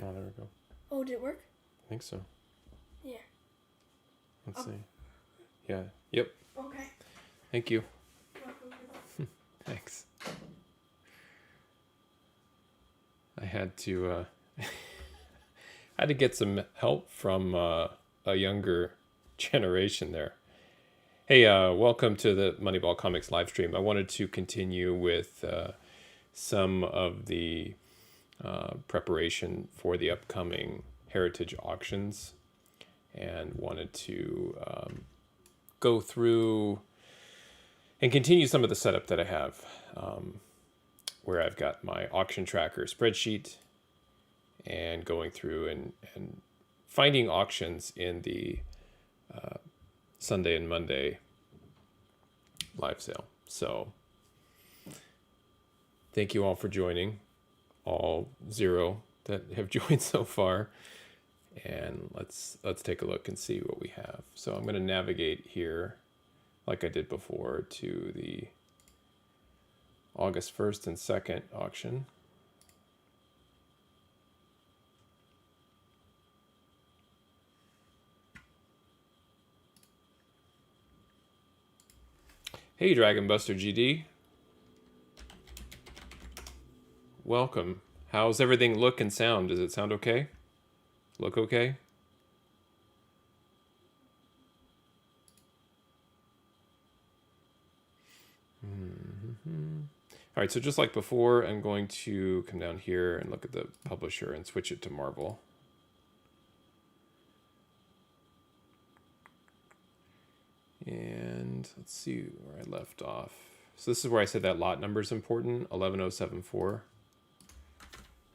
Oh, there we go. Oh, did it work? I think so. Yeah. Let's see. Yeah. Yep. Okay. Thank you. Thanks. I had to I had to get some help from a younger generation there. Hey, welcome to the Moneyball Comics live stream. I wanted to continue with some of the preparation for the upcoming heritage auctions, and wanted to go through and continue some of the setup that I have, where I've got my auction tracker spreadsheet and going through and finding auctions in the Sunday and Monday live sale. So thank you all for joining, all 0 that have joined so far. And let's take a look and see what we have. So I'm going to navigate here like I did before to the August 1st and 2nd auction. Hey, Dragon Buster GD. Welcome. How's everything look and sound? Does it sound okay? Look okay? All right, so just like before, I'm going to come down here and look at the publisher and switch it to Marvel. And let's see where I left off. So this is where I said that lot number is important, 11074.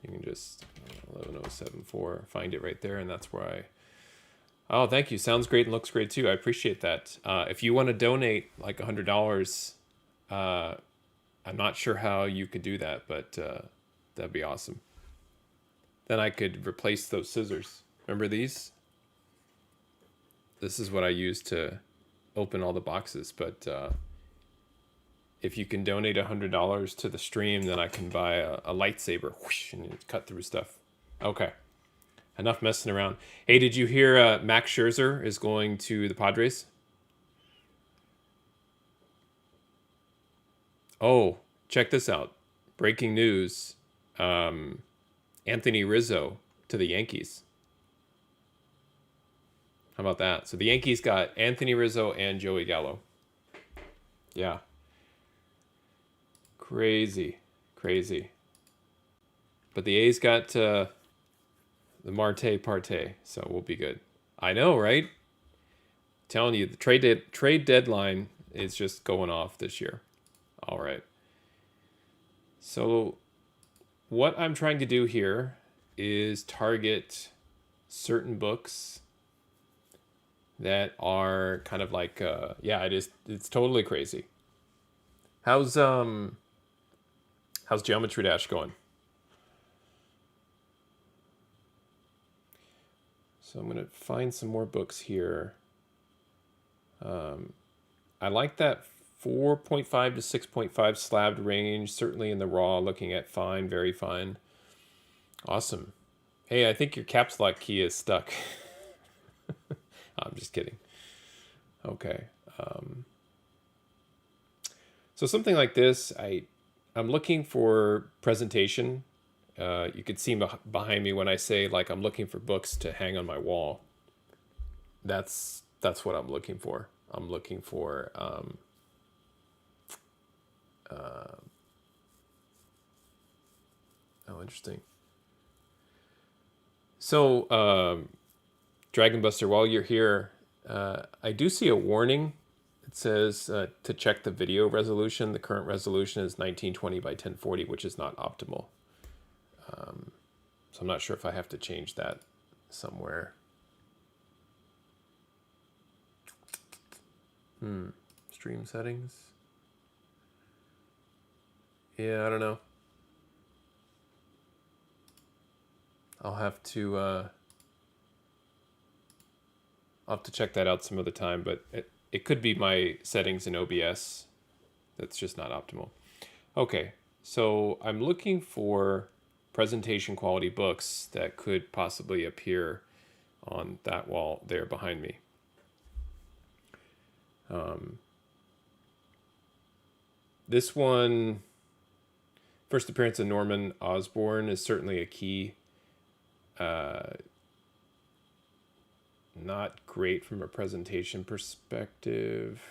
You can just 11074, find it right there, and that's where I... Oh, thank you. Sounds great and looks great too. I appreciate that. If you want to donate like $100, I'm not sure how you could do that, but that'd be awesome. Then I could replace those scissors. Remember these? This is what I use to open all the boxes, but if you can donate $100 to the stream, then I can buy a lightsaber whoosh, and cut through stuff. Okay. Enough messing around. Hey, did you hear Max Scherzer is going to the Padres? Oh, check this out. Breaking news. Anthony Rizzo to the Yankees. How about that? So the Yankees got Anthony Rizzo and Joey Gallo. Yeah. Crazy. Crazy. But the A's got the Marte Parte, so we'll be good. I know, right? Telling you, the trade deadline is just going off this year. All right. So what I'm trying to do here is target certain books that are kind of like yeah, it's totally crazy. How's Geometry Dash going? So I'm gonna find some more books here. I like that 4.5 to 6.5 slabbed range, certainly in the raw, looking at fine, very fine. Awesome. Hey, I think your caps lock key is stuck. I'm just kidding. Okay. So something like this, I'm looking for presentation. You could see behind me when I say like I'm looking for books to hang on my wall. That's what I'm looking for. I'm looking for oh, interesting. So Dragon Buster, while you're here, I do see a warning. It says to check the video resolution. The current resolution is 1920 by 1040, which is not optimal. So I'm not sure if I have to change that somewhere. Stream settings. Yeah, I don't know. I'll have to check that out some other time, but it could be my settings in OBS that's just not optimal. Okay, so I'm looking for presentation quality books that could possibly appear on that wall there behind me. This one, first appearance of Norman Osborn, is certainly a key. Not great from a presentation perspective.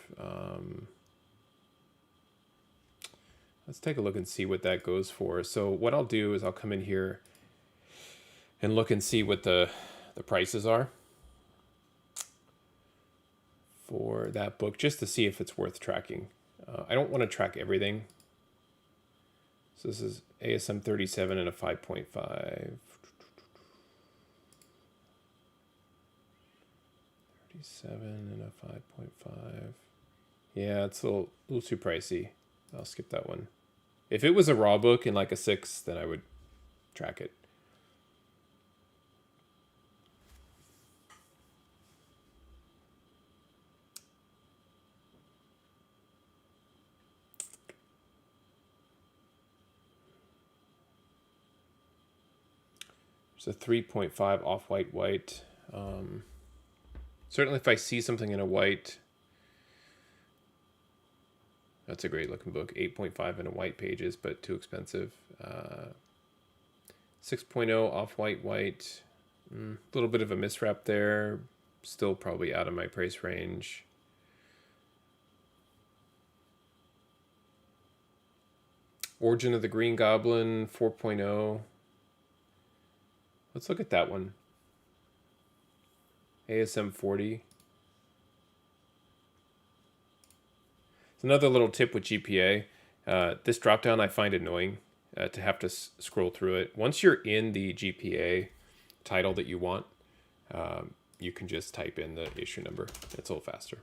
Let's take a look and see what that goes for. So what I'll do is I'll come in here and look and see what the prices are for that book, just to see if it's worth tracking. I don't want to track everything. So this is ASM 37 and a 5.5. 37 and a 5.5. Yeah, it's a little too pricey. I'll skip that one. If it was a raw book in like a 6, then I would track it. There's a 3.5 off-white white. Certainly if I see something in a white, that's a great looking book. 8.5 in a white pages, but too expensive. 6.0 off-white white. A little bit of a miswrap there. Still probably out of my price range. Origin of the Green Goblin 4.0. Let's look at that one. ASM 40. It's another little tip with GPA. This dropdown I find annoying to have to scroll through it. Once you're in the GPA title that you want, you can just type in the issue number. It's a little faster.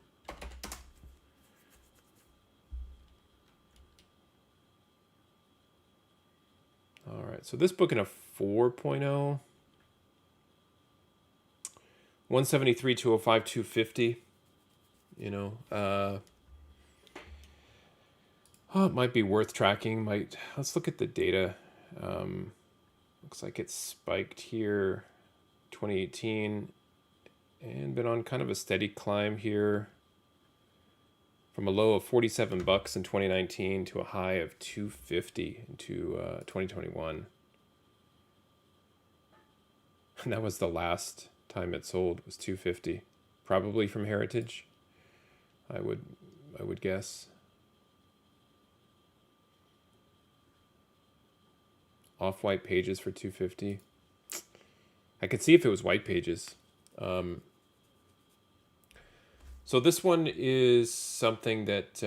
All right, so this book in a 4.0. 173, 205, 250. You know, it might be worth tracking. Let's look at the data. Looks like it's spiked here, 2018, and been on kind of a steady climb here, from a low of $47 in 2019 to a high of $250 into 2021. And that was the last time it sold, was $250, probably from Heritage. I would guess. Off-white pages for $250. I could see if it was white pages. So this one is something that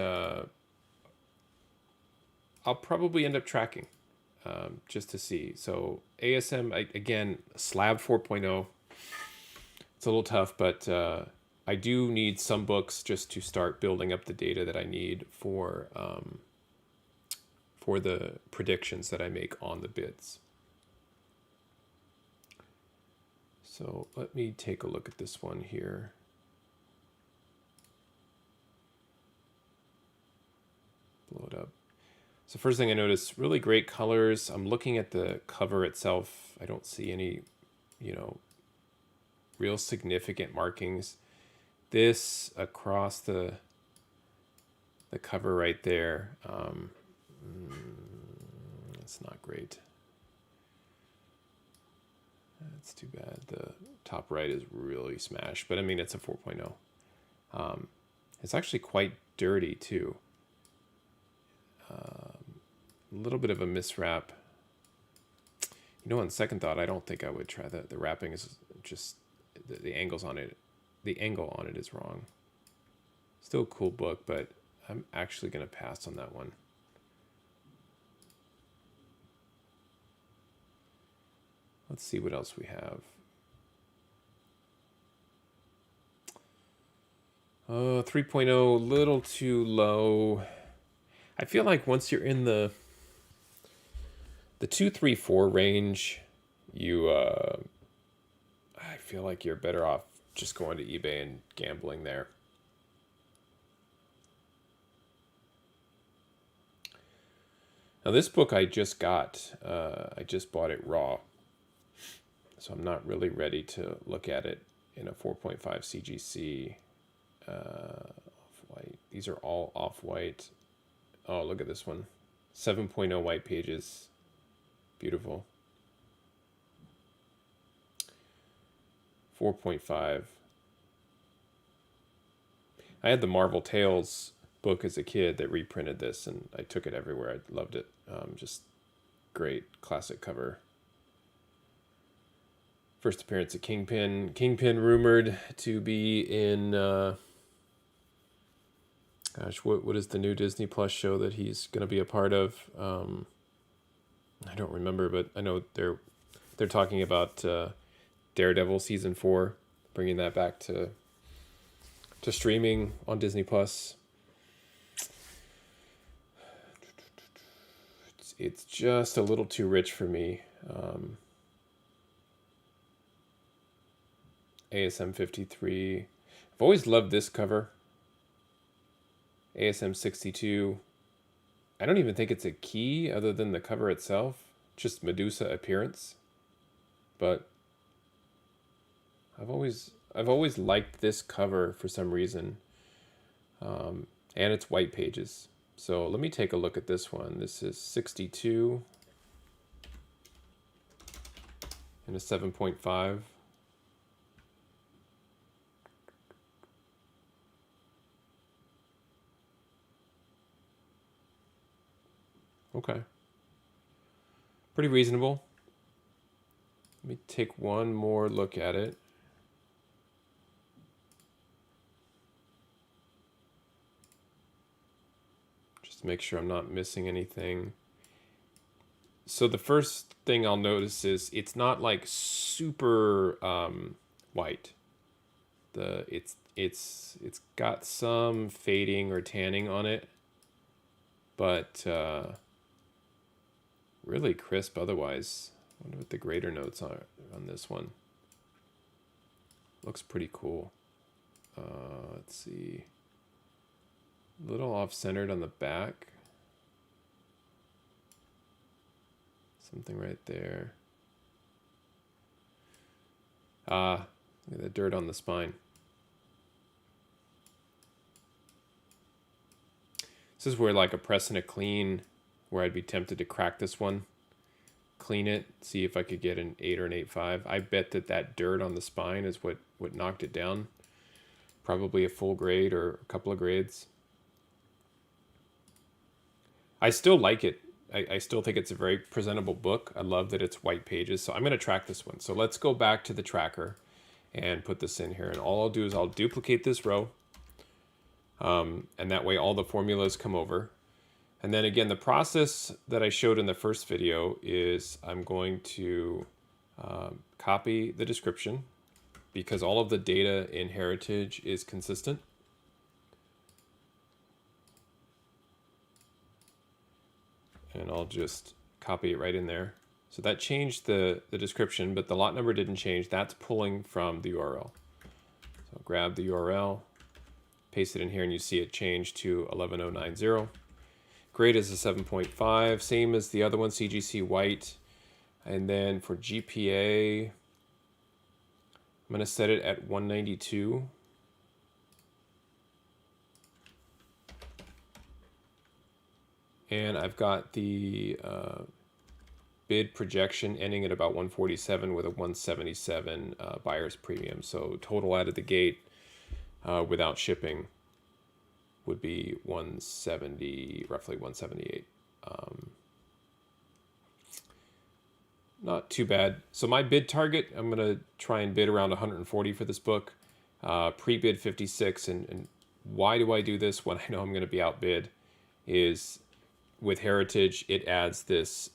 I'll probably end up tracking just to see. So ASM, again, Slab 4.0. It's a little tough, but I do need some books just to start building up the data that I need for the predictions that I make on the bids. So let me take a look at this one here. Blow it up. So first thing I notice, really great colors. I'm looking at the cover itself. I don't see any, real significant markings. This across the cover right there, it's not great. That's too bad. The top right is really smashed, but I mean, it's a 4.0. It's actually quite dirty too. A little bit of a miswrap. On second thought, I don't think I would try that. The wrapping is just, the angles on it, the angle on it is wrong. Still a cool book, but I'm actually going to pass on that one. Let's see what else we have. 3.0, a little too low. I feel like once you're in the 2, 3, 4 range, I feel like you're better off just going to eBay and gambling there. Now this book I just got, I just bought it raw. So I'm not really ready to look at it in a 4.5 CGC. Off-white. These are all off-white. Oh, look at this one. 7.0 white pages. Beautiful. 4.5. I had the Marvel Tales book as a kid that reprinted this, and I took it everywhere. I loved it. Just great classic cover. First appearance of Kingpin. Kingpin rumored to be in... gosh, what is the new Disney Plus show that he's going to be a part of? I don't remember, but I know they're talking about Daredevil season 4, bringing that back to streaming on Disney Plus. It's just a little too rich for me. ASM 53. I've always loved this cover. ASM 62. I don't even think it's a key other than the cover itself. Just Medusa appearance. But I've always liked this cover for some reason. And it's white pages. So let me take a look at this one. This is 62 and a 7.5. Okay. Pretty reasonable. Let me take one more look at it. Just to make sure I'm not missing anything. So the first thing I'll notice is it's not like super white. It's got some fading or tanning on it, but really crisp otherwise. I wonder what the grader notes are on this one. Looks pretty cool. Let's see. A little off-centered on the back. Something right there. Look at the dirt on the spine. This is where like a press and a clean, where I'd be tempted to crack this one, clean it, see if I could get an 8 or an 8.5. I bet that dirt on the spine is what knocked it down. Probably a full grade or a couple of grades. I still like it. I still think it's a very presentable book. I love that it's white pages. So I'm going to track this one. So let's go back to the tracker and put this in here. And all I'll do is I'll duplicate this row. And that way all the formulas come over. And then again, the process that I showed in the first video is I'm going to copy the description because all of the data in Heritage is consistent. And I'll just copy it right in there. So that changed the description, but the lot number didn't change. That's pulling from the URL. So grab the URL, paste it in here, and you see it change to 11090. Grade is a 7.5, same as the other one, CGC white. And then for GPA, I'm going to set it at 192. And I've got the bid projection ending at about 147 with a 177 buyer's premium. So total out of the gate without shipping would be 170, roughly 178. Not too bad. So my bid target, I'm going to try and bid around 140 for this book. Pre-bid 56. And why do I do this when I know I'm going to be outbid? Is with Heritage, it adds this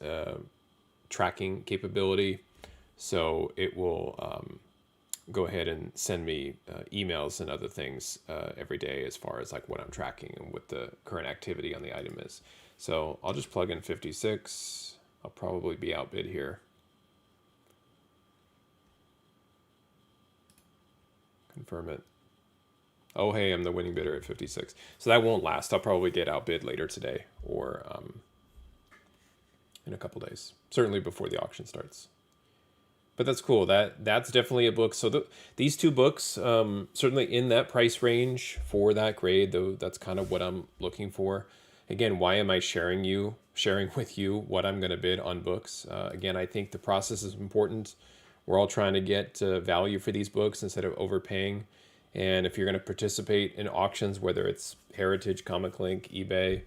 tracking capability. So it will go ahead and send me emails and other things every day as far as like what I'm tracking and what the current activity on the item is. So I'll just plug in 56. I'll probably be outbid here. Confirm it. Oh, hey, I'm the winning bidder at 56. So that won't last. I'll probably get outbid later today or in a couple days, certainly before the auction starts. But that's cool. That's definitely a book. So these two books, certainly in that price range for that grade, though, that's kind of what I'm looking for. Again, why am I sharing with you what I'm going to bid on books? Again, I think the process is important. We're all trying to get value for these books instead of overpaying. And if you're going to participate in auctions, whether it's Heritage, Comic Link, eBay,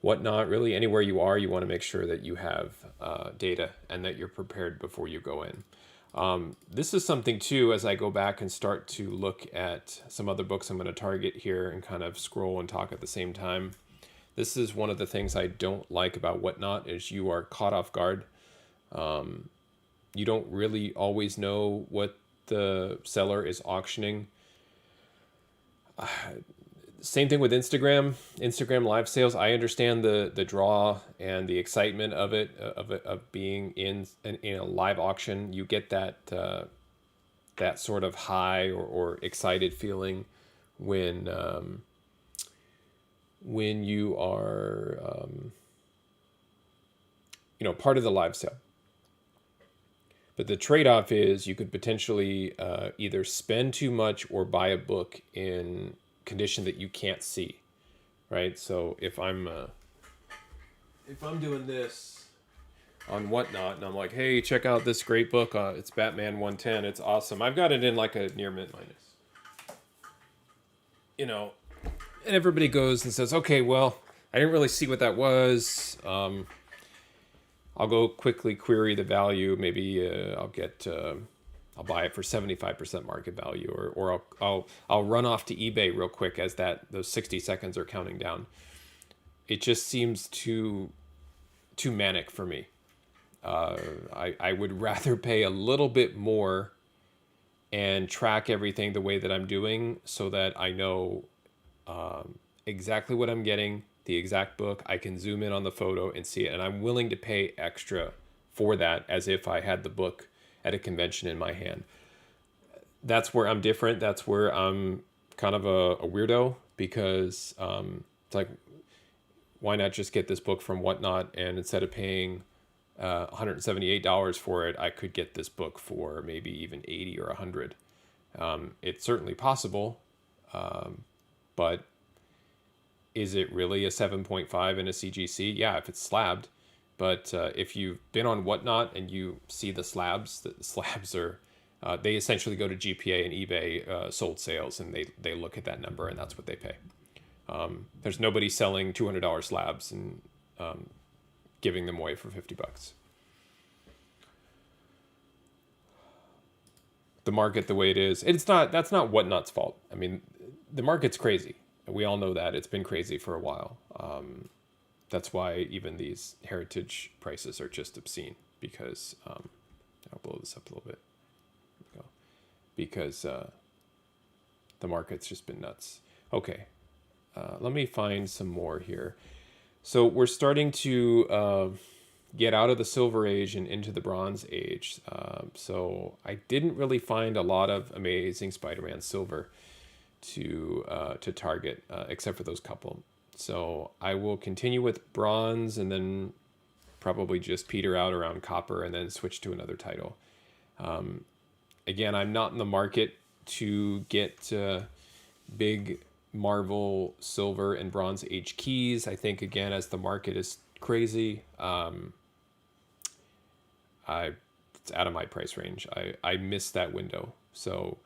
whatnot, really anywhere you are, you want to make sure that you have data and that you're prepared before you go in. This is something too, as I go back and start to look at some other books I'm going to target here and kind of scroll and talk at the same time. This is one of the things I don't like about Whatnot is you are caught off guard. You don't really always know what the seller is auctioning. Same thing with Instagram live sales. I understand the draw and the excitement of it, of being in a live auction. You get that sort of high or excited feeling when you are part of the live sale. But the trade-off is you could potentially either spend too much or buy a book in condition that you can't see, right? So if I'm doing this on Whatnot and I'm like, hey, check out this great book, it's Batman 110, it's awesome, I've got it in like a near mint minus, and everybody goes and says, okay, well, I didn't really see what that was. I'll go quickly query the value. Maybe I'll buy it for 75% market value, or I'll run off to eBay real quick as those 60 seconds are counting down. It just seems too manic for me. I would rather pay a little bit more and track everything the way that I'm doing so that I know exactly what I'm getting, the exact book. I can zoom in on the photo and see it, and I'm willing to pay extra for that as if I had the book at a convention in my hand. That's where I'm different. That's where I'm kind of a weirdo, because it's like, why not just get this book from Whatnot, and instead of paying $178 for it, I could get this book for maybe even 80 or 100. It's certainly possible, but is it really a 7.5 in a CGC? Yeah, if it's slabbed. But if you've been on Whatnot and you see the slabs are, they essentially go to GPA and eBay sold sales, and they look at that number, and that's what they pay. There's nobody selling $200 slabs and giving them away for $50. The market the way it is, that's not Whatnot's fault. I mean, the market's crazy. We all know that. It's been crazy for a while. That's why even these heritage prices are just obscene, because I'll blow this up a little bit. Because the market's just been nuts. Okay, let me find some more here. So we're starting to get out of the Silver Age and into the Bronze Age. So I didn't really find a lot of Amazing Spider-Man Silver to target, except for those couple. So I will continue with Bronze and then probably just peter out around Copper and then switch to another title. Again, I'm not in the market to get big Marvel Silver and Bronze Age keys. I think, again, as the market is crazy, it's out of my price range. I missed that window. So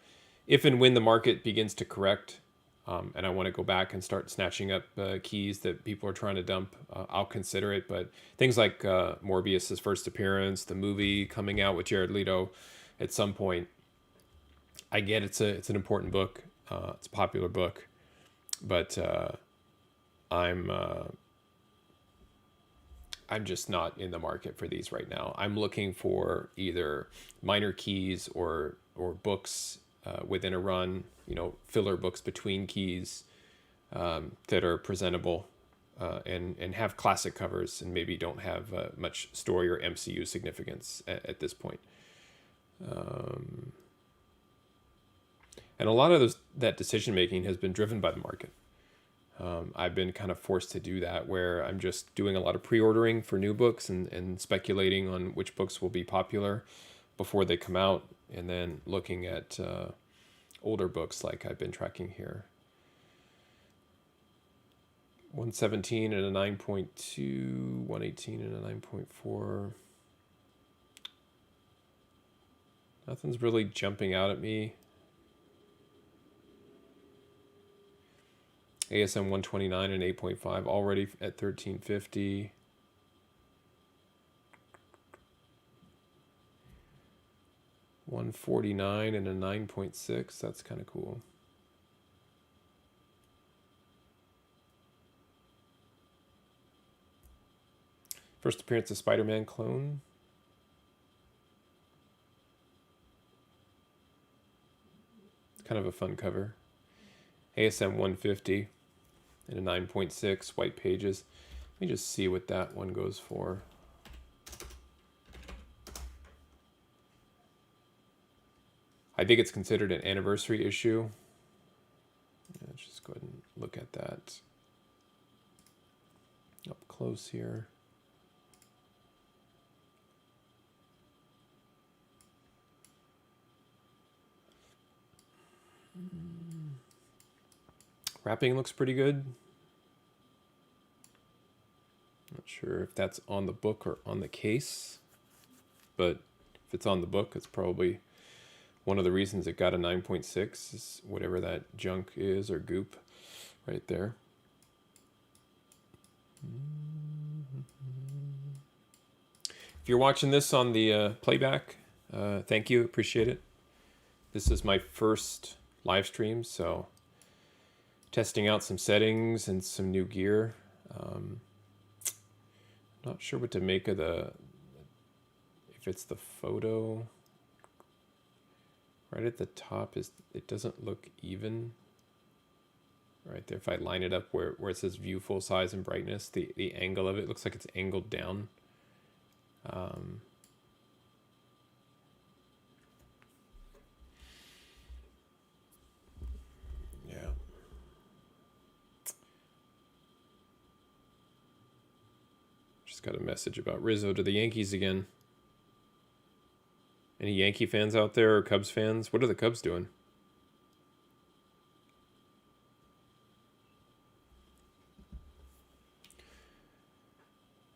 if and when the market begins to correct, and I want to go back and start snatching up keys that people are trying to dump, I'll consider it. But things like Morbius's first appearance, the movie coming out with Jared Leto at some point, I get it's an important book. It's a popular book, but I'm just not in the market for these right now. I'm looking for either minor keys or books within a run, filler books between keys that are presentable and have classic covers and maybe don't have much story or MCU significance at this point. And a lot of that decision making has been driven by the market. I've been kind of forced to do that, where I'm just doing a lot of pre-ordering for new books and speculating on which books will be popular before they come out, and then looking at older books like I've been tracking here. 117 and a 9.2, 118 and a 9.4. Nothing's really jumping out at me. ASM 129 and 8.5 already at 1350. $149 and a 9.6. That's kind of cool. First appearance of Spider-Man clone. It's kind of a fun cover. ASM 150 and a 9.6, white pages. Let me just see what that one goes for. I think it's considered an anniversary issue. Let's just go ahead and look at that up close here. Wrapping looks pretty good. Not sure if that's on the book or on the case, but if it's on the book, it's probably one of the reasons it got a 9.6 is whatever that junk is or goop right there. If you're watching this on the playback, thank you, appreciate it. This is my first live stream, so testing out some settings and some new gear. Not sure what to make of if it's the photo. Right at the top, it doesn't look even. Right there, if I line it up where it says view full size and brightness, the angle of it looks like it's angled down. Yeah. Just got a message about Rizzo to the Yankees again. Any Yankee fans out there or Cubs fans? What are the Cubs doing?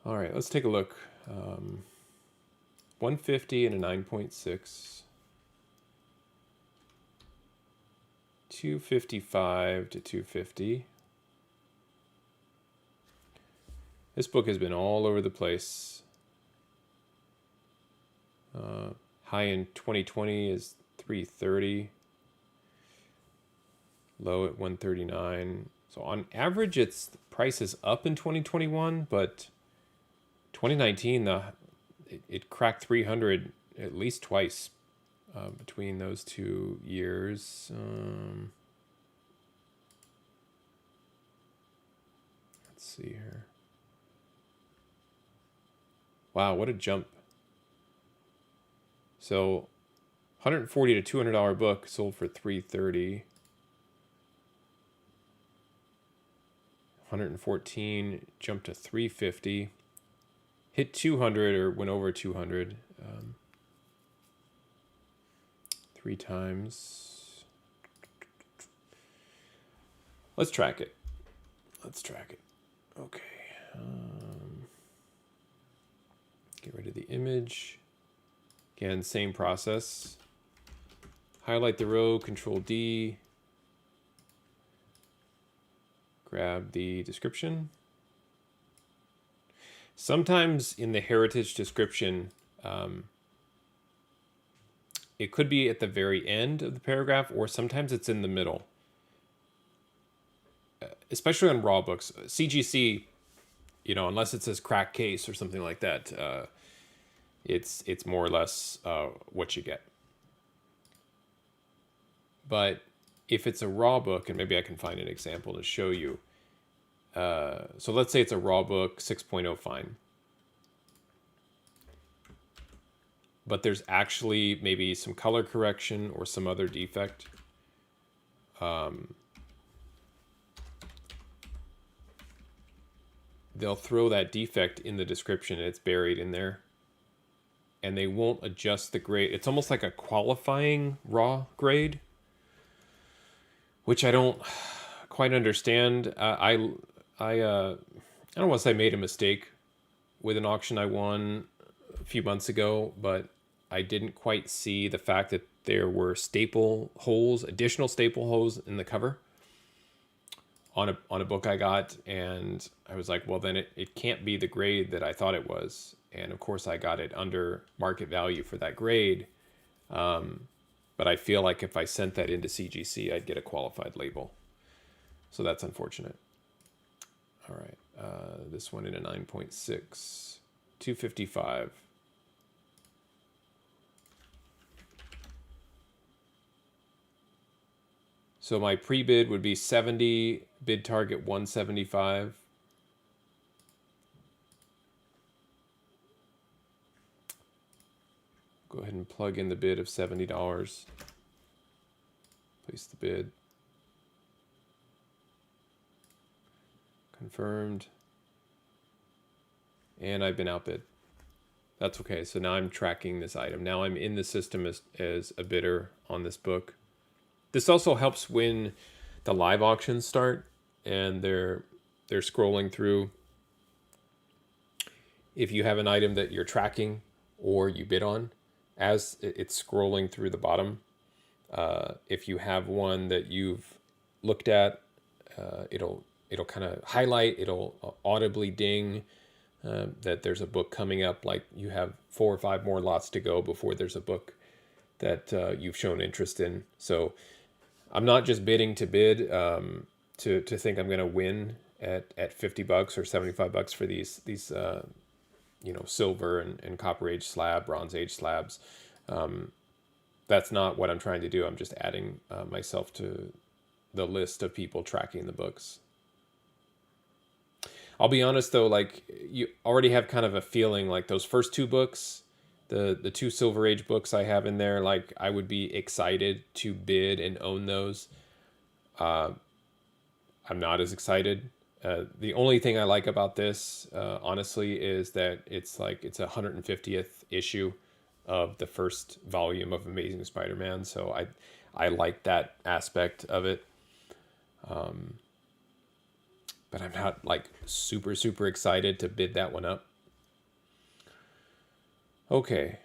All right, let's take a look. 150 and a 9.6. 255 to 250. This book has been all over the place. High in 2020 is 330. Low at 139. So on average, the price is up in 2021, but 2019, it cracked 300 at least twice between those 2 years. Let's see here. Wow, what a jump. So $140 to $200 book sold for $330. 114 jumped to 350. Hit 200 or went over 200 3 times. Let's track it. Okay. Get rid of the image. Again, same process. Highlight the row, Control D. Grab the description. Sometimes in the heritage description, it could be at the very end of the paragraph, or sometimes it's in the middle. Especially on raw books. CGC, unless it says crack case or something like that, it's more or less what you get. But if it's a raw book, and maybe I can find an example to show you. So let's say it's a raw book, 6.0 fine. But there's actually maybe some color correction or some other defect. they'll throw that defect in the description. It's buried in there. And they won't adjust the grade. It's almost like a qualifying raw grade, which I don't quite understand. I don't want to say I made a mistake with an auction I won a few months ago, but I didn't quite see the fact that there were staple holes, additional staple holes in the cover on a book I got, and I was like, well, then it can't be the grade that I thought it was. And of course I got it under market value for that grade. But I feel like if I sent that into CGC, I'd get a qualified label. So that's unfortunate. All right, this one in a 9.6, 255. So my pre-bid would be 70, bid target 175. Go ahead and plug in the bid of $70. Place the bid. Confirmed. And I've been outbid. That's okay. So now I'm tracking this item. Now I'm in the system as a bidder on this book. This also helps when the live auctions start and they're scrolling through. If you have an item that you're tracking or you bid on, as it's scrolling through the bottom, if you have one that you've looked at, it'll kind of highlight, it'll audibly ding that there's a book coming up, like you have 4 or 5 more lots to go before there's a book that you've shown interest in. So I'm not just bidding to bid to think I'm going to win at $50 or $75 for these silver and copper age slab, bronze age slabs. That's not what I'm trying to do. I'm just adding myself to the list of people tracking the books. I'll be honest though, like you already have kind of a feeling like those first 2 books, the 2 Silver Age books I have in there, like I would be excited to bid and own those. I'm not as excited. The only thing I like about this, honestly, is that it's a 150th issue of the first volume of Amazing Spider-Man. So I like that aspect of it. But I'm not like super, super excited to bid that one up. Okay.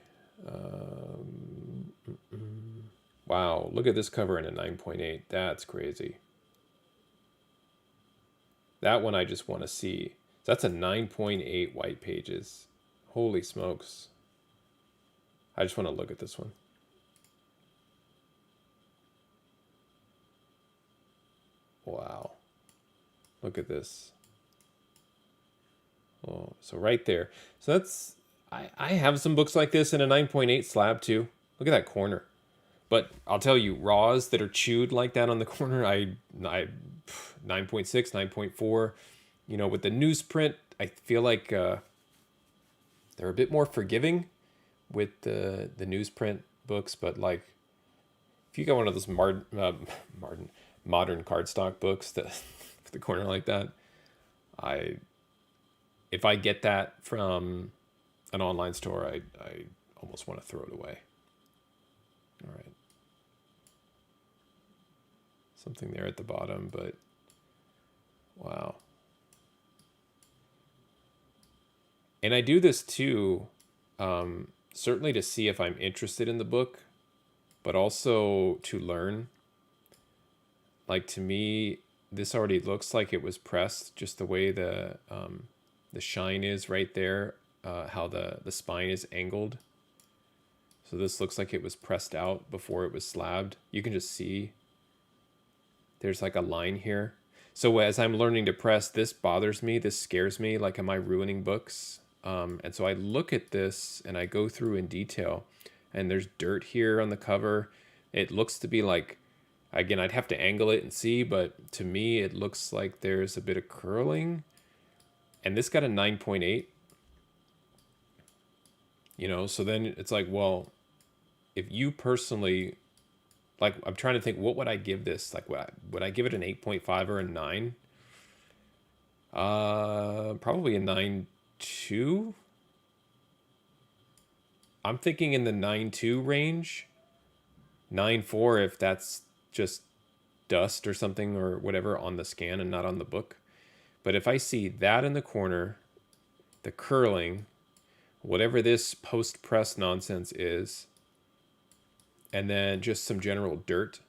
Wow, look at this cover in a 9.8. That's crazy. That one I just want to see. That's a 9.8 white pages. Holy smokes. I just want to look at this one. Wow. Look at this. Oh, so right there. So that's, I have some books like this in a 9.8 slab too. Look at that corner. But I'll tell you, raws that are chewed like that on the corner, 9.6, 9.4, with the newsprint, I feel like they're a bit more forgiving with the newsprint books. But like, if you got one of those modern cardstock books that the corner like that, if I get that from an online store, I almost want to throw it away. All right. Something there at the bottom, but wow. And I do this too, certainly to see if I'm interested in the book, but also to learn. Like, to me, this already looks like it was pressed, just the way the shine is right there, how the spine is angled. So this looks like it was pressed out before it was slabbed. You can just see there's like a line here. So as I'm learning to press, this bothers me. This scares me. Like, am I ruining books? And so I look at this and I go through in detail, and there's dirt here on the cover. It looks to be like, again, I'd have to angle it and see, but to me, it looks like there's a bit of curling. And this got a 9.8. So then it's like, well, if you personally, like, I'm trying to think, what would I give this? Like, would I give it an 8.5 or a 9? Probably a 9.2. I'm thinking in the 9.2 range. 9.4 if that's just dust or something or whatever on the scan and not on the book. But if I see that in the corner, the curling, whatever this post-press nonsense is, and then just some general dirt,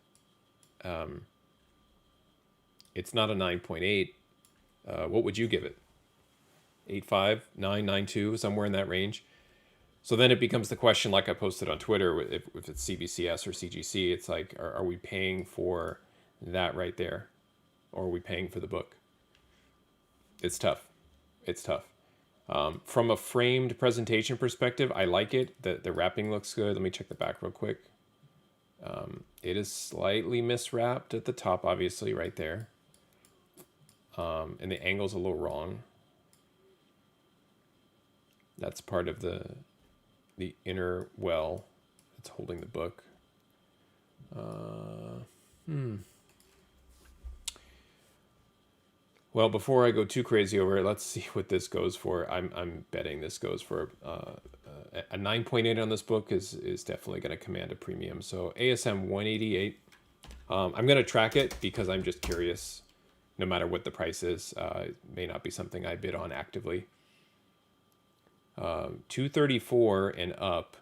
it's not a 9.8. What would you give it? 8.5, 9, 9.2, somewhere in that range. So then it becomes the question, like I posted on Twitter, if it's CBCS or CGC, it's like, are we paying for that right there? Or are we paying for the book? It's tough. It's tough. From a framed presentation perspective, I like it. The wrapping looks good. Let me check the back real quick. It is slightly miswrapped at the top, obviously, right there. And the angle's a little wrong. That's part of the inner well that's holding the book. Well, before I go too crazy over it, let's see what this goes for. I'm betting this goes for a 9.8 on this book is definitely going to command a premium. So ASM 188. I'm going to track it because I'm just curious. No matter what the price is, it may not be something I bid on actively. 234 and up.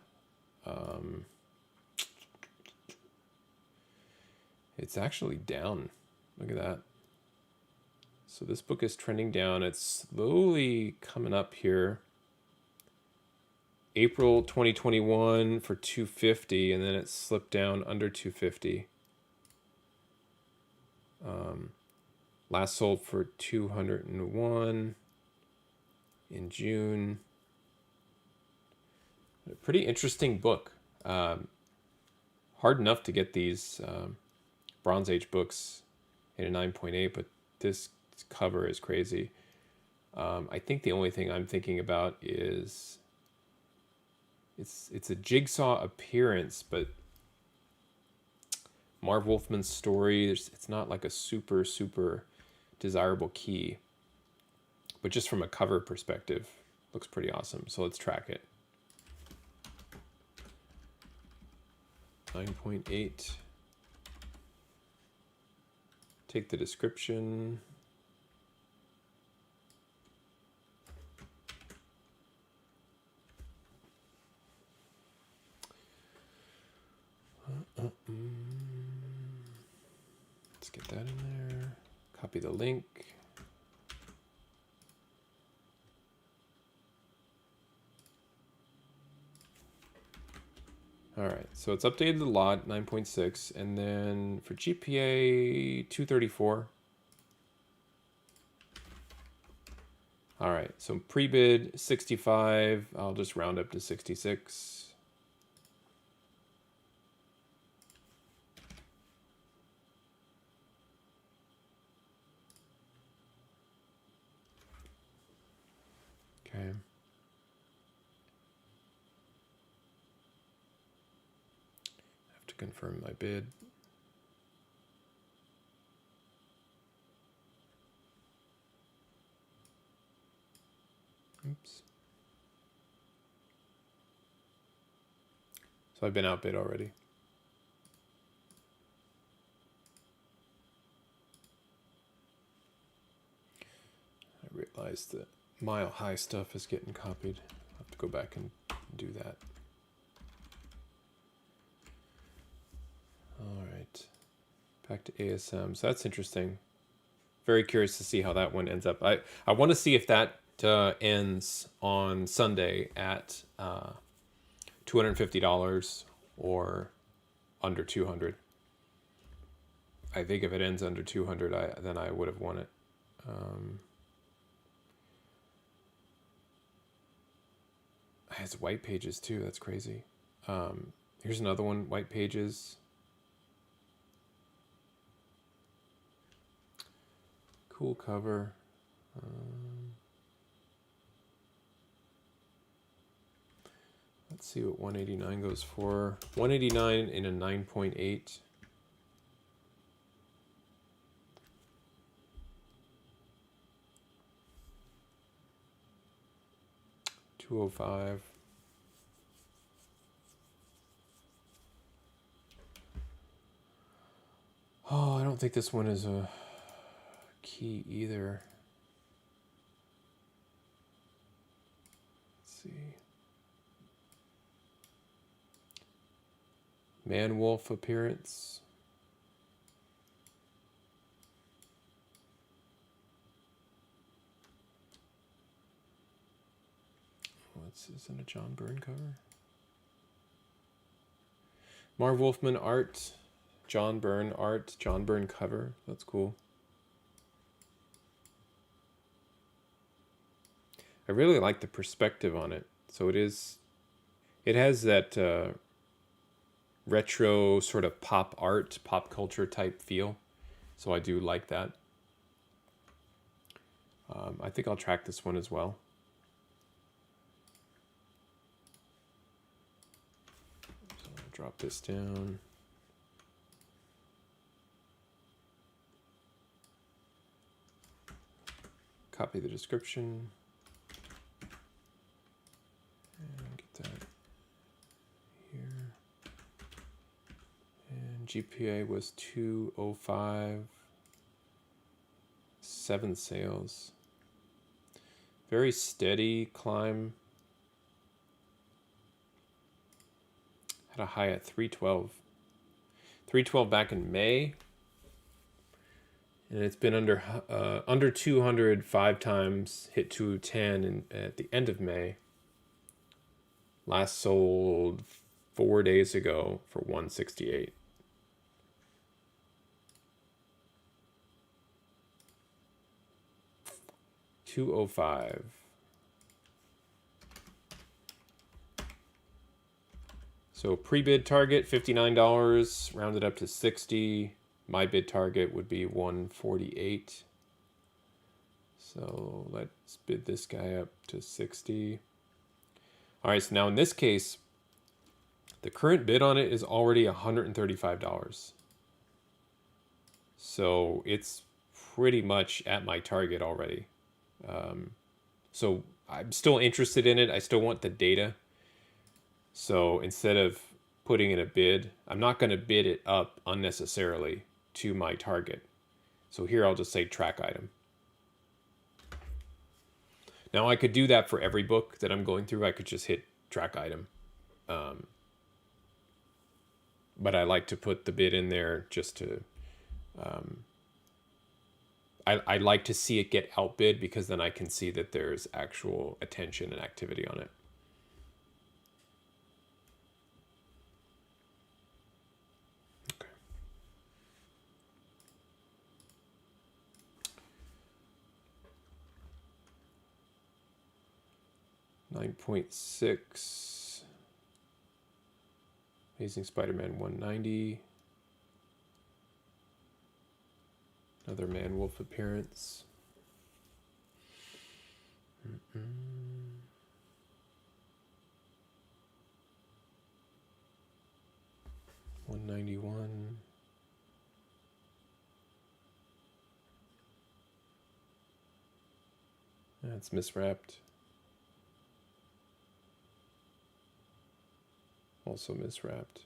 It's actually down. Look at that. So this book is trending down. It's slowly coming up here. April 2021 for 250, and then it slipped down under 250. Last sold for 201 in June. A pretty interesting book. Hard enough to get these Bronze Age books in a 9.8, but this cover is crazy. I think the only thing I'm thinking about is it's a Jigsaw appearance, but Marv Wolfman's story, it's not like a super desirable key, but just from a cover perspective, looks pretty awesome. So let's track it. 9.8. Take the description. Let's get that in there. Copy the link. All right, so it's updated the lot 9.6, and then for GPA 234. All right, so pre-bid 65. I'll just round up to 66. Okay. Have to confirm my bid. Oops. So I've been outbid already. I realized that Mile High stuff is getting copied. I'll have to go back and do that. All right, back to ASM. So that's interesting. Very curious to see how that one ends up. I want to see if that ends on Sunday at $250 or under 200. I think if it ends under 200, then I would have won it. It has white pages too. That's crazy. Here's another one, white pages. Cool cover. Let's see what 189 goes for. 189 in a 9.8. 205. Oh, I don't think this one is a key either. Let's see. Man-wolf appearance. What's this in a John Byrne cover? Marv Wolfman art, John Byrne art, John Byrne cover. That's cool. I really like the perspective on it. So it has that retro sort of pop art, pop culture type feel. So I do like that. I think I'll track this one as well. So I'll drop this down. Copy the description. And get that here. And GPA was 205. 7 sales. Very steady climb. Had a high at 312. 312 back in May. And it's been under 200 5 times, hit 210 at the end of May. Last sold 4 days ago for 168. $205. So pre-bid target $59, rounded up to 60. My bid target would be 148. So let's bid this guy up to 60. All right, so now in this case, the current bid on it is already $135. So it's pretty much at my target already. So I'm still interested in it. I still want the data. So instead of putting in a bid, I'm not going to bid it up unnecessarily to my target. So here I'll just say track item. Now I could do that for every book that I'm going through. I could just hit track item. But I like to put the bid in there just to... I like to see it get outbid because then I can see that there's actual attention and activity on it. Okay. 9.6. Amazing Spider-Man 190. Another man-wolf appearance. 191. That's miswrapped. Also miswrapped.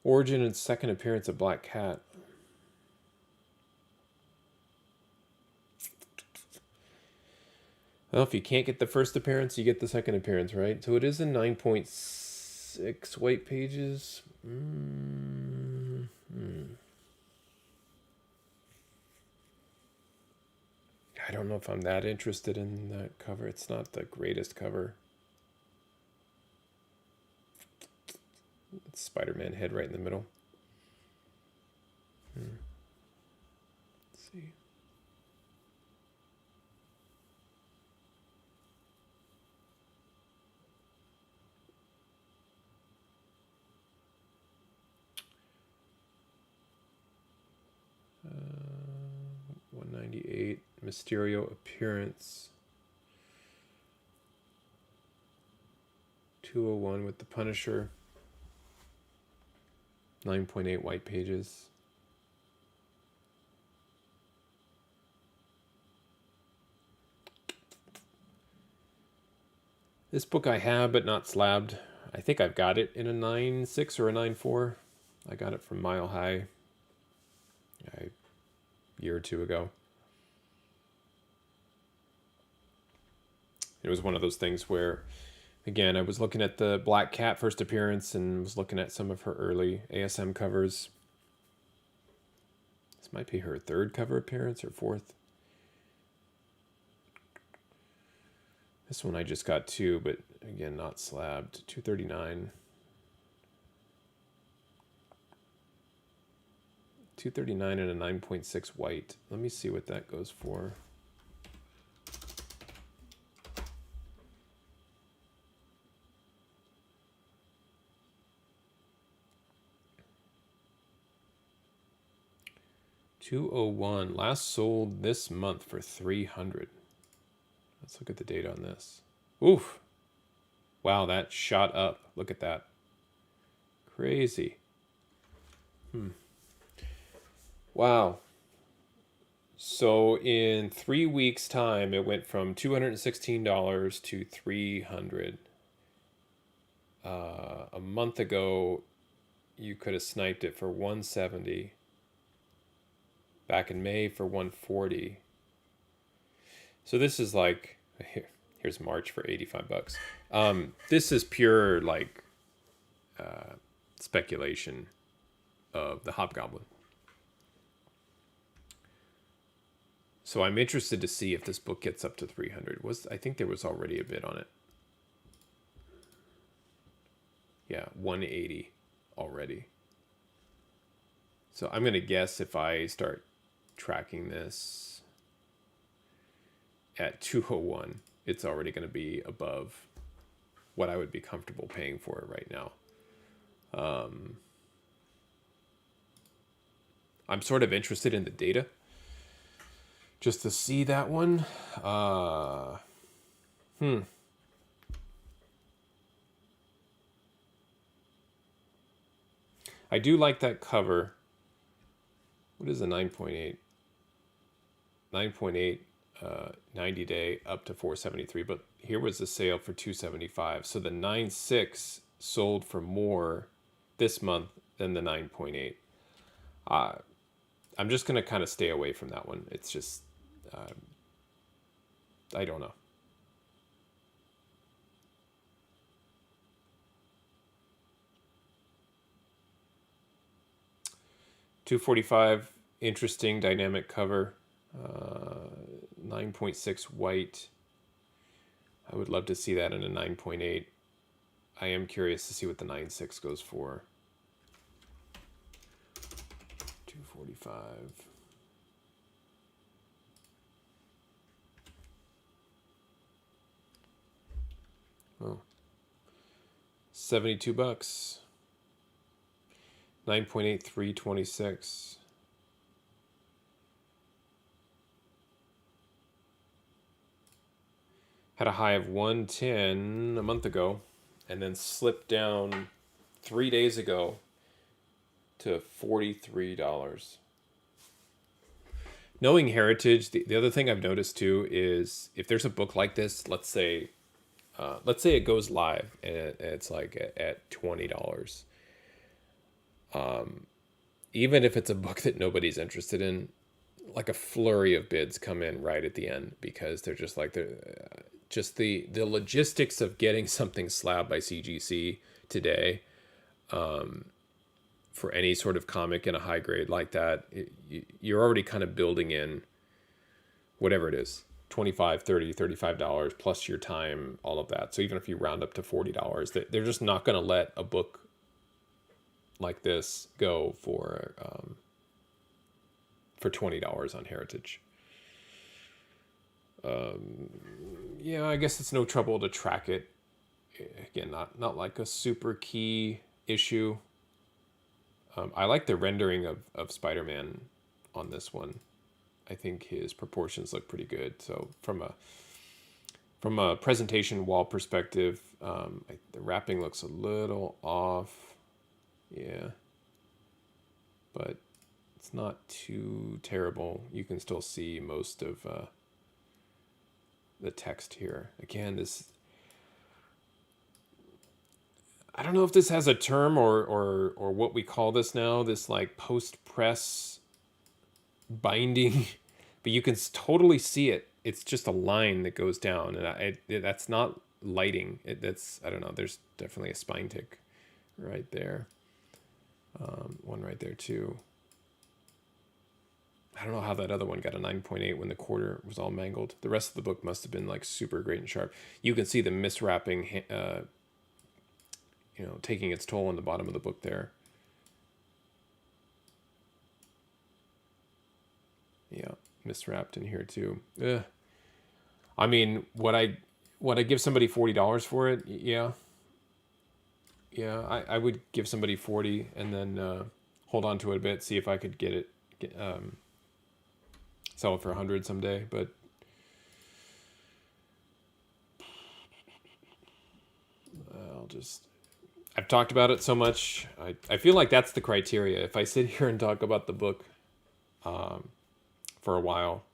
Origin and second appearance of Black Cat. Well, if you can't get the first appearance, you get the second appearance, right? So it is in 9.6 white pages. I don't know if I'm that interested in that cover. It's not the greatest cover. It's Spider-Man head right in the middle. Let's see. Uh, 198 Mysterio appearance. 201 with the Punisher. 9.8 white pages. This book I have, but not slabbed. I think I've got it in a 9.6 or a 9.4. I got it from Mile High a year or two ago. It was one of those things where, again, I was looking at the Black Cat first appearance and was looking at some of her early ASM covers. This might be her third cover appearance or fourth. This one I just got two, but again, not slabbed. $239. $239 and a 9.6 white. Let me see what that goes for. $201. Last sold this month for $300. Let's look at the date on this. Oof. Wow, that shot up. Look at that. Crazy. Wow. So in 3 weeks' time, it went from $216 to $300. A month ago, you could have sniped it for $170. Back in May for $140. So this is like, here's March for $85. This is pure like speculation of the Hobgoblin. So I'm interested to see if this book gets up to 300. I think there was already a bid on it. Yeah, 180 already. So I'm going to guess if I start tracking this at 201, it's already going to be above what I would be comfortable paying for it right now. I'm sort of interested in the data just to see that one. I do like that cover. What is a 9.8? 9.8, 90 day up to 473. But here was the sale for 275. So the 9.6 sold for more this month than the 9.8. I'm just going to kind of stay away from that one. It's just, I don't know. $245, interesting dynamic cover. 9.6 white. I would love to see that in a 9.8. I am curious to see what the 9.6 goes for. 245. Oh. $72. 9.8, 326. Had a high of 110 a month ago, and then slipped down 3 days ago to $43. Knowing Heritage, the other thing I've noticed too is if there's a book like this, let's say it goes live and it's like at $20. Even if it's a book that nobody's interested in, like a flurry of bids come in right at the end because they're just like the logistics of getting something slabbed by CGC today, for any sort of comic in a high grade like that, you're already kind of building in whatever it is, $25, $30, $35 plus your time, all of that. So even if you round up to $40, they're just not going to let a book like this go for $20 on Heritage. Yeah, I guess it's no trouble to track it. Again, not like a super key issue. I like the rendering of Spider-Man on this one. I think his proportions look pretty good. So from a presentation wall perspective, the wrapping looks a little off. Yeah, but it's not too terrible. You can still see most of the text here. Again, I don't know if this has a term or what we call this now, this like post-press binding, but you can totally see it. It's just a line that goes down, and that's not lighting. That's, I don't know, there's definitely a spine tick right there. One right there too. I don't know how that other one got a 9.8 when the quarter was all mangled. The rest of the book must have been like super great and sharp. You can see the miswrapping, taking its toll on the bottom of the book there. Yeah, miswrapped in here too. Ugh. I mean, would I give somebody $40 for it? Yeah. Yeah, I would give somebody 40 and then hold on to it a bit, see if I could sell it for 100 someday. But I've talked about it so much. I feel like that's the criteria. If I sit here and talk about the book for a while,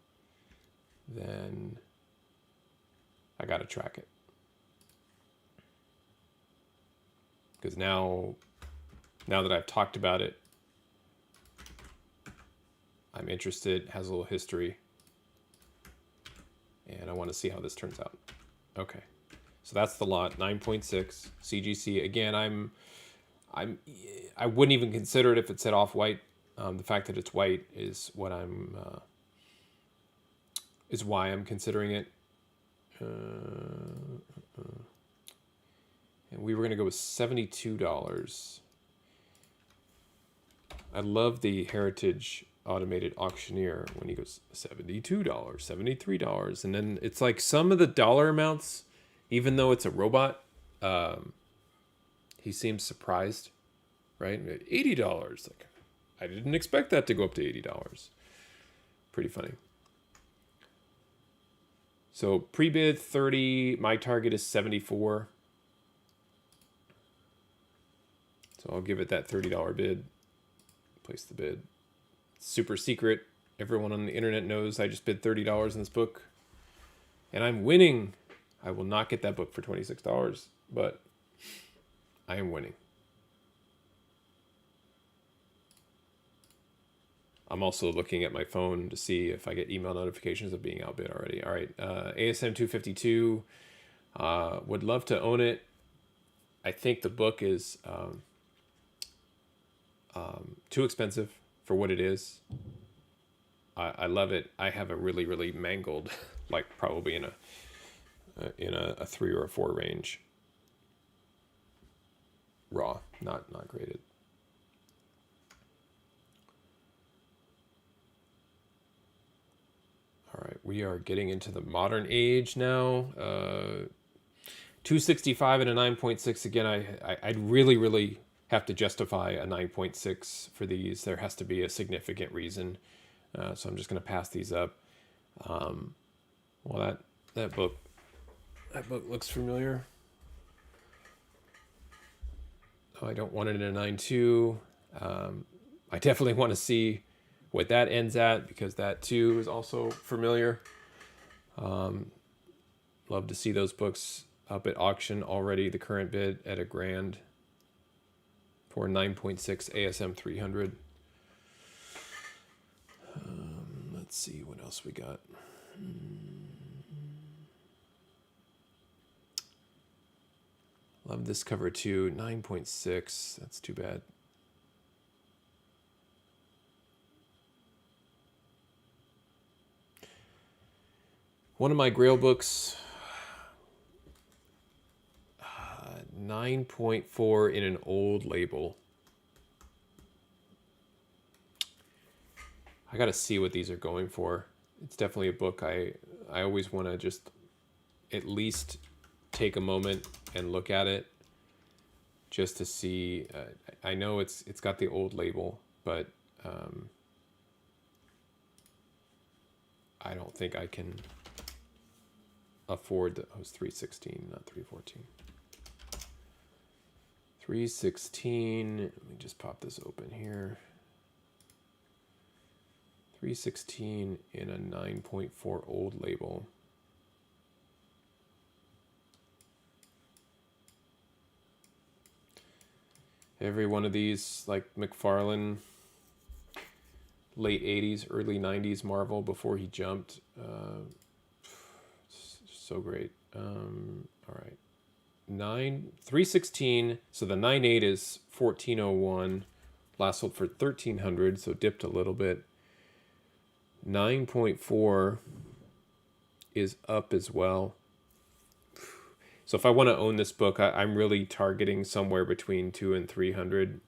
then I got to track it. Because now that I've talked about it, I'm interested, has a little history, and I want to see how this turns out. Okay, so that's the lot, 9.6 CGC. Again, I wouldn't even consider it if it said off-white. The fact that it's white is what is why I'm considering it. And we were gonna go with $72. I love the Heritage Automated Auctioneer when he goes $72, $73, and then it's like some of the dollar amounts, even though it's a robot, he seems surprised, right? $80, like I didn't expect that to go up to $80. Pretty funny. So pre-bid 30, my target is 74. So I'll give it that $30 bid. Place the bid. Super secret. Everyone on the internet knows I just bid $30 in this book. And I'm winning. I will not get that book for $26, but I am winning. I'm also looking at my phone to see if I get email notifications of being outbid already. All right, ASM 252. Would love to own it. I think the book is too expensive for what it is. I love it. I have a really, really mangled, like probably in a 3 or a 4 range. Raw, not graded. All right, we are getting into the modern age now. 265 and a 9.6 again. I'd really have to justify a 9.6 for these. There has to be a significant reason. So I'm just going to pass these up. Well, that book looks familiar. Oh, I don't want it in a 9.2. I definitely want to see what that ends at, because that too is also familiar. Love to see those books up at auction already. The current bid at $1,000 for 9.6 ASM 300. Let's see what else we got. Love this cover too. 9.6. That's too bad. One of my Grail books, 9.4 in an old label. I got to see what these are going for. It's definitely a book I always want to just at least take a moment and look at it just to see. I know it's got the old label, but I don't think I can afford the, oh, it's 316, not 314. 316, let me just pop this open here. 316 in a 9.4 old label. Every one of these, like McFarlane, late 80s, early 90s Marvel before he jumped. So great. All right. 316. So the 9.8 is 1401. Last sold for 1300, so dipped a little bit. 9.4 is up as well. So if I want to own this book, I'm really targeting somewhere between 200 and 300.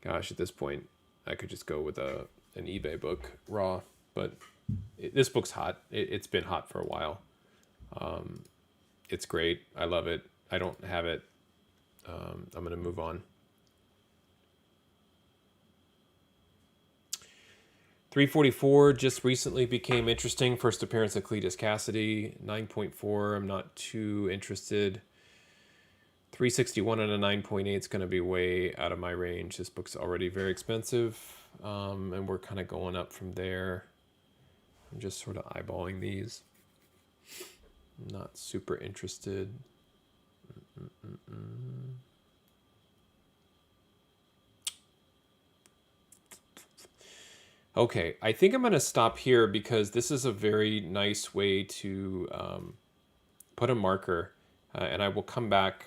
Gosh, at this point, I could just go with an eBay book raw. But this book's hot. It's been hot for a while. It's great. I love it. I don't have it. I'm going to move on. 344 just recently became interesting. First appearance of Cletus Cassidy. 9.4, I'm not too interested. 361 and a 9.8 is going to be way out of my range. This book's already very expensive, and we're kind of going up from there. I'm just sort of eyeballing these. I'm not super interested. Okay, I think I'm going to stop here because this is a very nice way to put a marker, and I will come back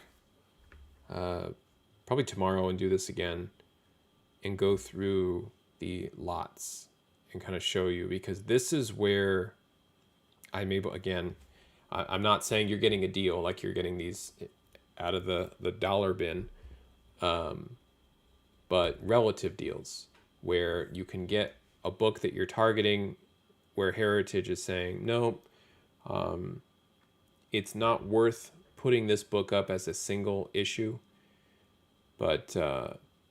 probably tomorrow and do this again and go through the lots and kind of show you, because this is where I'm able, again, I'm not saying you're getting a deal like you're getting these out of the dollar bin, but relative deals where you can get a book that you're targeting where Heritage is saying, no, it's not worth putting this book up as a single issue, but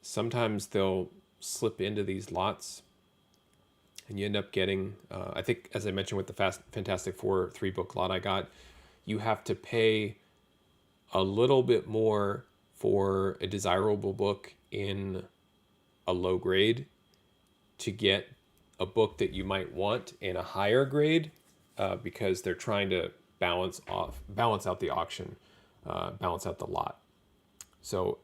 sometimes they'll slip into these lots and you end up getting, I think, as I mentioned with the Fantastic Four 3-book lot I got, you have to pay a little bit more for a desirable book in a low grade to get a book that you might want in a higher grade, because they're trying to balance out the auction, balance out the lot. So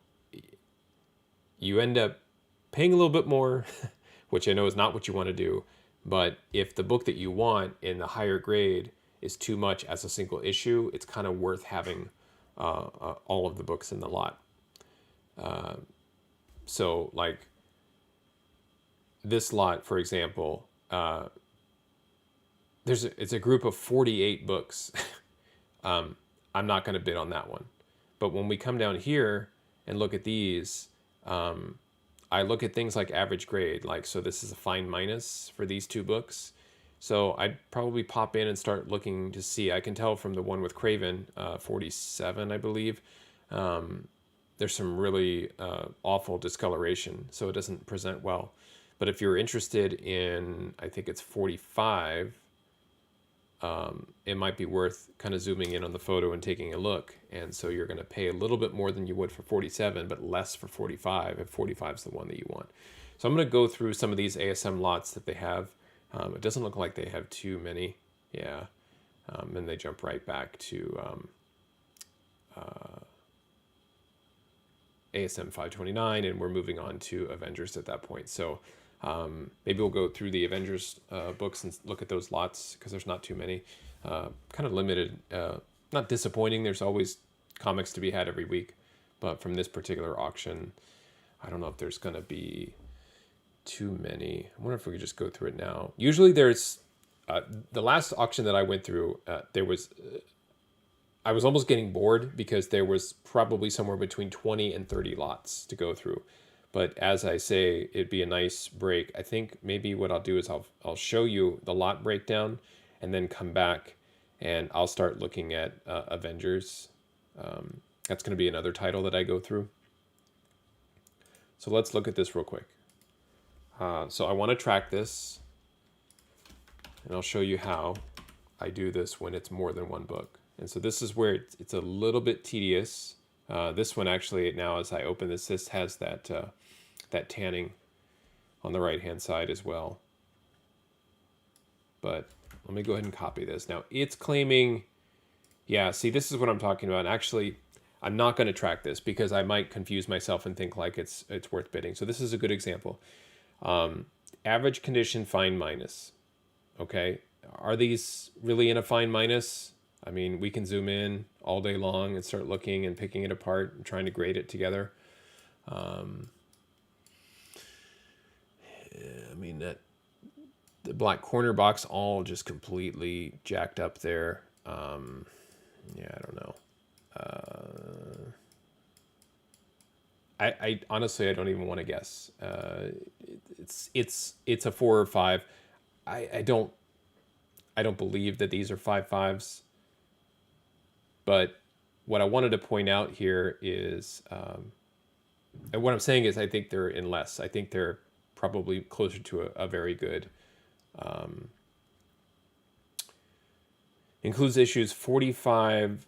you end up paying a little bit more, which I know is not what you want to do. But if the book that you want in the higher grade is too much as a single issue, it's kind of worth having all of the books in the lot. So like this lot, for example, it's a group of 48 books. I'm not going to bid on that one. But when we come down here and look at these, I look at things like average grade. Like, so this is a fine minus for these 2 books. So I'd probably pop in and start looking to see. I can tell from the one with Craven, 47, I believe. There's some really awful discoloration, so it doesn't present well. But if you're interested in, I think it's 45, it might be worth kind of zooming in on the photo and taking a look. And so you're going to pay a little bit more than you would for 47, but less for 45 if 45 is the one that you want. So I'm going to go through some of these ASM lots that they have. It doesn't look like they have too many. Yeah. And they jump right back to ASM 529, and we're moving on to Avengers at that point. So maybe we'll go through the Avengers books and look at those lots, because there's not too many. Kind of limited, not disappointing. There's always comics to be had every week, but from this particular auction, I don't know if there's going to be too many. I wonder if we could just go through it now. Usually there's the last auction that I went through, there was I was almost getting bored because there was probably somewhere between 20 and 30 lots to go through. But as I say, it'd be a nice break. I think maybe what I'll do is I'll show you the lot breakdown and then come back and I'll start looking at Avengers. That's going to be another title that I go through. So let's look at this real quick. So I want to track this, and I'll show you how I do this when it's more than one book. And so this is where it's a little bit tedious. This one actually, now as I open this has that that tanning on the right-hand side as well. But let me go ahead and copy this. Now it's claiming, yeah, see, this is what I'm talking about. Actually, I'm not going to track this because I might confuse myself and think like it's worth bidding. So this is a good example. Average condition fine minus. Okay, are these really in a fine minus? I mean, we can zoom in all day long and start looking and picking it apart and trying to grade it together. I mean, that the black corner box all just completely jacked up there. Yeah, I don't know. I honestly, I don't even want to guess. It's a 4 or 5. I don't believe that these are 5.5s. But what I wanted to point out here is, and what I'm saying is, I think they're in less. I think they're probably closer to a very good. Includes issues 45,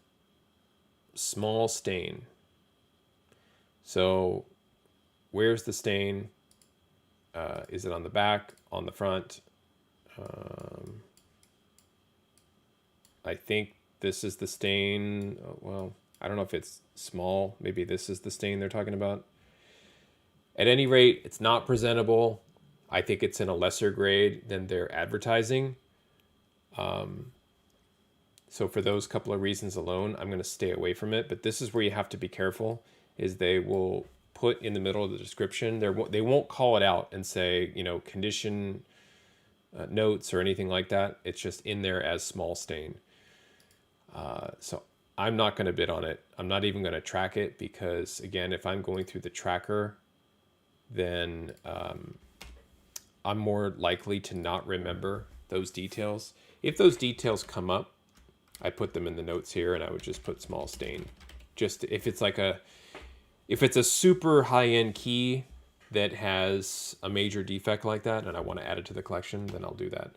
small stain. So where's the stain? Is it on the back, on the front? I think this is the stain. Well, I don't know if it's small. Maybe this is the stain they're talking about. At any rate, it's not presentable. I think it's in a lesser grade than they're advertising. So for those couple of reasons alone, I'm going to stay away from it. But this is where you have to be careful, is they will put in the middle of the description, they won't call it out and say, you know, condition notes or anything like that. It's just in there as small stain. So I'm not going to bid on it. I'm not even going to track it because, again, if I'm going through the tracker, then I'm more likely to not remember those details. If those details come up, I put them in the notes here, and I would just put small stain. Just if it's a super high-end key that has a major defect like that, and I want to add it to the collection, then I'll do that.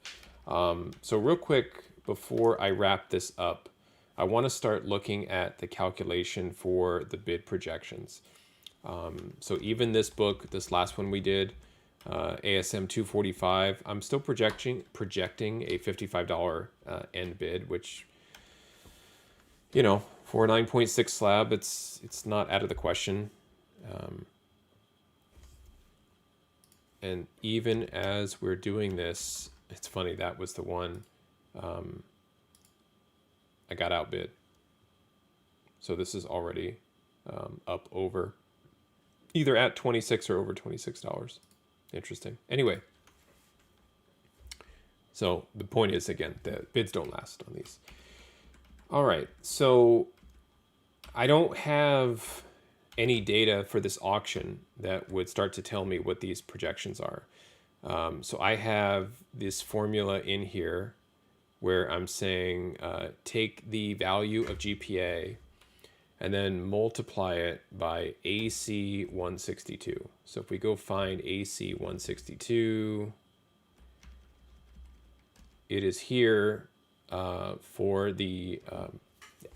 So real quick, before I wrap this up, I want to start looking at the calculation for the bid projections. So even this book, this last one we did, ASM 245, I'm still projecting a $55 end bid, which, you know, for a 9.6 slab, it's not out of the question. And even as we're doing this, it's funny, that was the one I got outbid. So this is already up over, either at 26 or over $26. Interesting. Anyway, so the point is, again, the bids don't last on these. All right, so I don't have any data for this auction that would start to tell me what these projections are. So I have this formula in here where I'm saying take the value of GPA and then multiply it by AC 162. So if we go find AC 162, it is here for the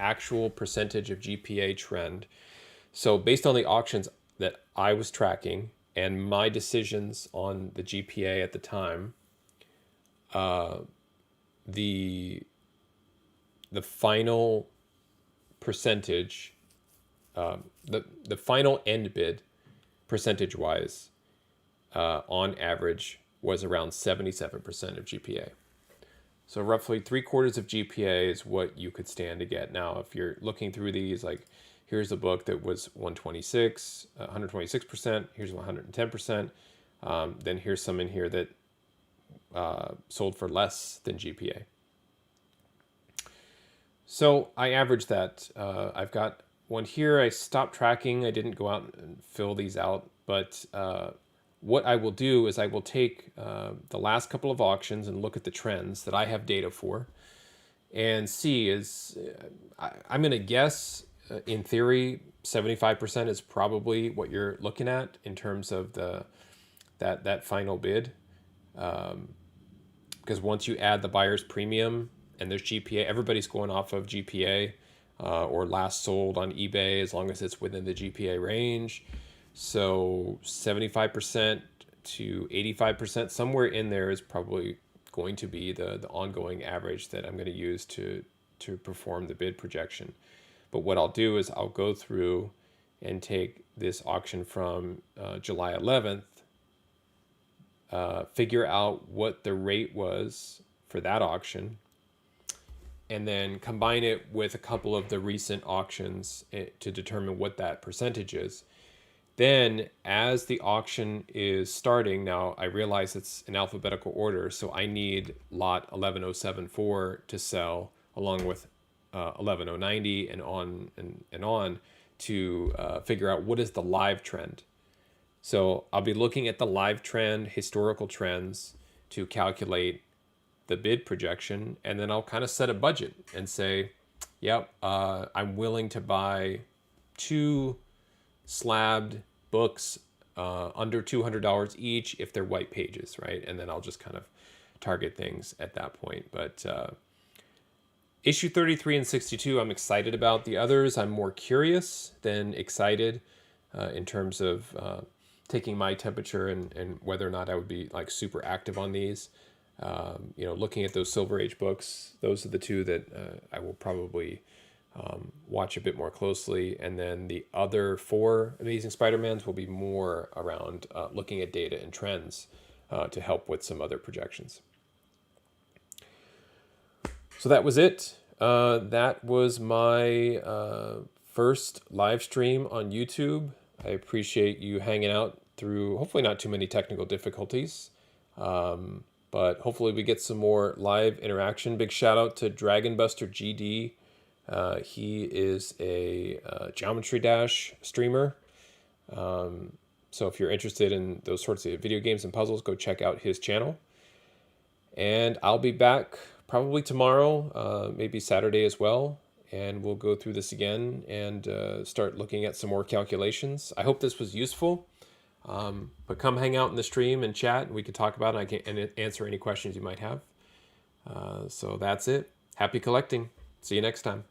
actual percentage of GPA trend. So based on the auctions that I was tracking and my decisions on the GPA at the time, the final percentage, the final end bid percentage wise, on average was around 77% of GPA. So roughly 3/4 of GPA is what you could stand to get. Now, if you're looking through these, like here's a book that was 126%, here's 110%. Then here's some in here that sold for less than GPA. So I averaged that. I've got one here. I stopped tracking. I didn't go out and fill these out. But what I will do is I will take the last couple of auctions and look at the trends that I have data for and see I'm going to guess, in theory, 75% is probably what you're looking at in terms of that final bid. Because once you add the buyer's premium and there's GPA, everybody's going off of GPA or last sold on eBay as long as it's within the GPA range. So 75% to 85%, somewhere in there is probably going to be the ongoing average that I'm going to use to perform the bid projection. But what I'll do is I'll go through and take this auction from July 11th, figure out what the rate was for that auction, and then combine it with a couple of the recent auctions to determine what that percentage is. Then as the auction is starting, now I realize it's in alphabetical order, so I need lot 11074 to sell along with 11090 and on to figure out what is the live trend. So I'll be looking at the live trend, historical trends to calculate the bid projection, and then I'll kind of set a budget and say, yep, I'm willing to buy 2 slabbed books under $200 each if they're white pages, right? And then I'll just kind of target things at that point. But issue 33 and 62, I'm excited about. The others, I'm more curious than excited in terms of taking my temperature and whether or not I would be like super active on these. Looking at those Silver Age books, those are the 2 that I will probably watch a bit more closely. And then the other 4 Amazing Spider-Mans will be more around looking at data and trends to help with some other projections. So that was it. That was my first live stream on YouTube. I appreciate you hanging out through, hopefully not too many technical difficulties, but hopefully we get some more live interaction. Big shout out to Dragonbuster GD. He is a Geometry Dash streamer. So if you're interested in those sorts of video games and puzzles, go check out his channel. And I'll be back probably tomorrow, maybe Saturday as well. And we'll go through this again and start looking at some more calculations. I hope this was useful. But come hang out in the stream and chat, and we can talk about it and answer any questions you might have. So that's it. Happy collecting. See you next time.